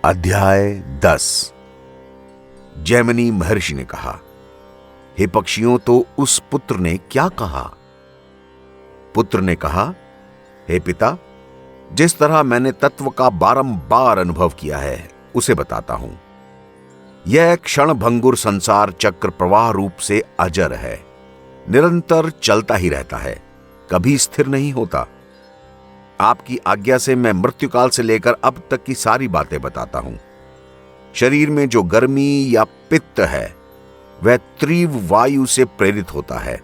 अध्याय 10। जैमिनी महर्षि ने कहा, हे पक्षियों, तो उस पुत्र ने क्या कहा? पुत्र ने कहा, हे पिता, जिस तरह मैंने तत्व का बारंबार अनुभव किया है उसे बताता हूं। यह क्षण भंगुर संसार चक्र प्रवाह रूप से अजर है, निरंतर चलता ही रहता है, कभी स्थिर नहीं होता। आपकी आज्ञा से मैं मृत्युकाल से लेकर अब तक की सारी बातें बताता हूं। शरीर में जो गर्मी या पित्त है वह तीव्र वायु से प्रेरित होता है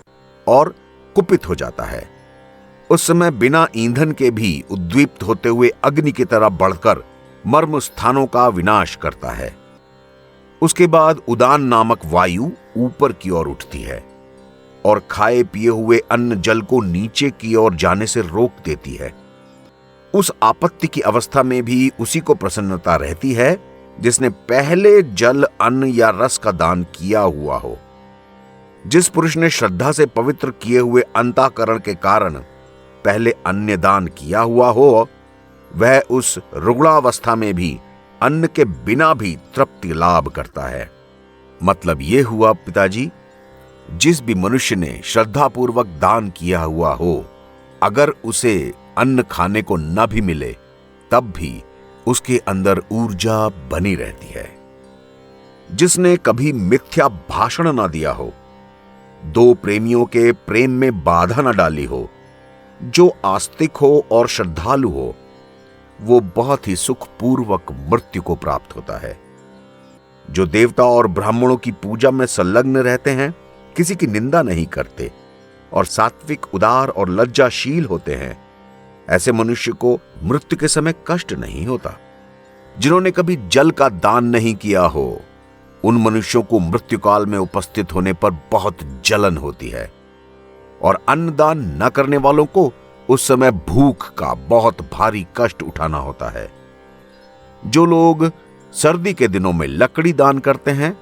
और कुपित हो जाता है। उस समय बिना ईंधन के भी उद्दीप्त होते हुए अग्नि की तरह बढ़कर मर्म स्थानों का विनाश करता है। उसके बाद उदान नामक वायु ऊपर की ओर उठती है और खाए पिए हुए अन्न जल को नीचे की ओर जाने से रोक देती है। उस आपत्ति की अवस्था में भी उसी को प्रसन्नता रहती है जिसने पहले जल, अन्न या रस का दान किया हुआ हो। जिस पुरुष ने श्रद्धा से पवित्र किए हुए अंतःकरण के कारण पहले अन्न दान किया हुआ हो, वह उस रुग्णावस्था में भी अन्न के बिना भी तृप्ति लाभ करता है। मतलब यह हुआ पिताजी, जिस भी मनुष्य ने श्रद्धापूर्वक दान किया हुआ हो, अगर उसे अन्न खाने को न भी मिले तब भी उसके अंदर ऊर्जा बनी रहती है। जिसने कभी मिथ्या भाषण न दिया हो, दो प्रेमियों के प्रेम में बाधा न डाली हो, जो आस्तिक हो और श्रद्धालु हो, वो बहुत ही सुखपूर्वक मृत्यु को प्राप्त होता है। जो देवता और ब्राह्मणों की पूजा में संलग्न रहते हैं, किसी की निंदा नहीं करते और सात्विक, उदार और लज्जाशील होते हैं, ऐसे मनुष्य को मृत्यु के समय कष्ट नहीं होता। जिन्होंने कभी जल का दान नहीं किया हो, उन मनुष्यों को मृत्युकाल में उपस्थित होने पर बहुत जलन होती है और अन्नदान न करने वालों को उस समय भूख का बहुत भारी कष्ट उठाना होता है। जो लोग सर्दी के दिनों में लकड़ी दान करते हैं,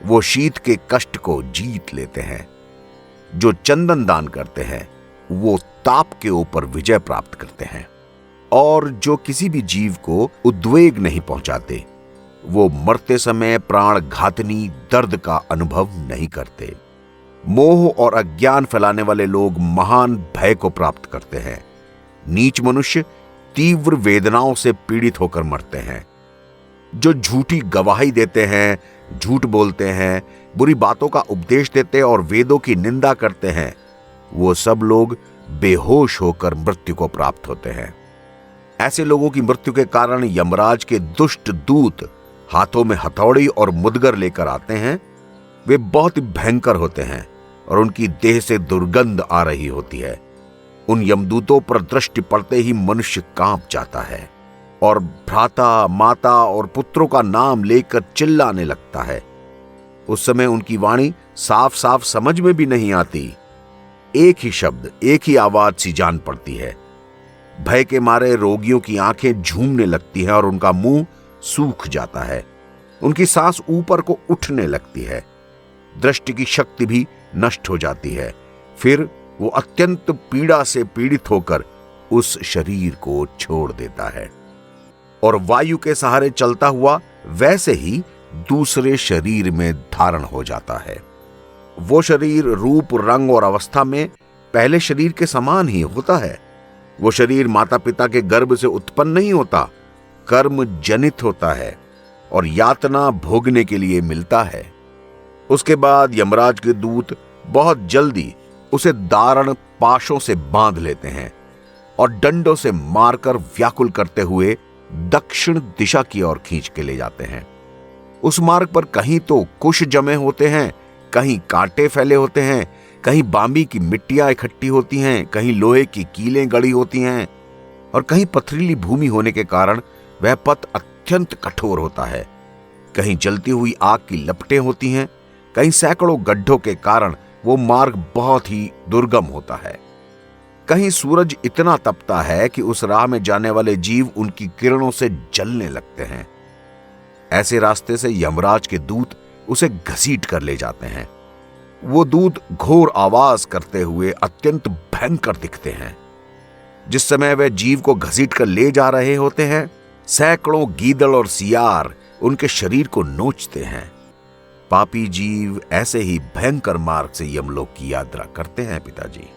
वो शीत के कष्ट को जीत लेते हैं। जो चंदन दान करते हैं, वो ताप के ऊपर विजय प्राप्त करते हैं। और जो किसी भी जीव को उद्वेग नहीं पहुंचाते, वो मरते समय प्राण घातनी दर्द का अनुभव नहीं करते। मोह और अज्ञान फैलाने वाले लोग महान भय को प्राप्त करते हैं। नीच मनुष्य तीव्र वेदनाओं से पीड़ित होकर मरते हैं। जो झूठी गवाही देते हैं, झूठ बोलते हैं, बुरी बातों का उपदेश देते और वेदों की निंदा करते हैं, वो सब लोग बेहोश होकर मृत्यु को प्राप्त होते हैं। ऐसे लोगों की मृत्यु के कारण यमराज के दुष्ट दूत हाथों में हथौड़ी और मुदगर लेकर आते हैं। वे बहुत ही भयंकर होते हैं और उनकी देह से दुर्गंध आ रही होती है। उन यमदूतों पर दृष्टि पड़ते ही मनुष्य कांप जाता है और भ्राता, माता और पुत्रों का नाम लेकर चिल्लाने लगता है। उस समय उनकी वाणी साफ साफ समझ में भी नहीं आती। एक ही शब्द, एक ही आवाज सी जान पड़ती है। भय के मारे रोगियों की आंखें झूमने लगती हैं और उनका मुंह सूख जाता है। उनकी सांस ऊपर को उठने लगती है। दृष्टि की शक्ति भी नष्ट हो जाती है। फिर वो अत्यंत पीड़ा से पीड़ित होकर उस शरीर को छोड़ देता है और वायु के सहारे चलता हुआ वैसे ही दूसरे शरीर में धारण हो जाता है। वो शरीर रूप, रंग और अवस्था में पहले शरीर के समान ही होता है। वो शरीर माता पिता के गर्भ से उत्पन्न नहीं होता, कर्म जनित होता है और यातना भोगने के लिए मिलता है। उसके बाद यमराज के दूत बहुत जल्दी उसे दारुण पाशों से बांध लेते हैं और डंडों से मारकर व्याकुल करते हुए दक्षिण दिशा की ओर खींच के ले जाते हैं। उस मार्ग पर कहीं तो कुश जमे होते हैं, कहीं कांटे फैले होते हैं, कहीं बांबी की मिट्टियां इकट्ठी होती हैं, कहीं लोहे की कीलें गड़ी होती हैं और कहीं पथरीली भूमि होने के कारण वह पथ अत्यंत कठोर होता है। कहीं जलती हुई आग की लपटें होती हैं, कहीं सैकड़ों गड्ढों के कारण वो मार्ग बहुत ही दुर्गम होता है। कहीं सूरज इतना तपता है कि उस राह में जाने वाले जीव उनकी किरणों से जलने लगते हैं। ऐसे रास्ते से यमराज के दूत उसे घसीट कर ले जाते हैं। वो दूत घोर आवाज करते हुए अत्यंत भयंकर दिखते हैं। जिस समय वे जीव को घसीट कर ले जा रहे होते हैं, सैकड़ों गीदड़ और सियार उनके शरीर को नोचते हैं। पापी जीव ऐसे ही भयंकर मार्ग से यमलोक की यात्रा करते हैं पिताजी।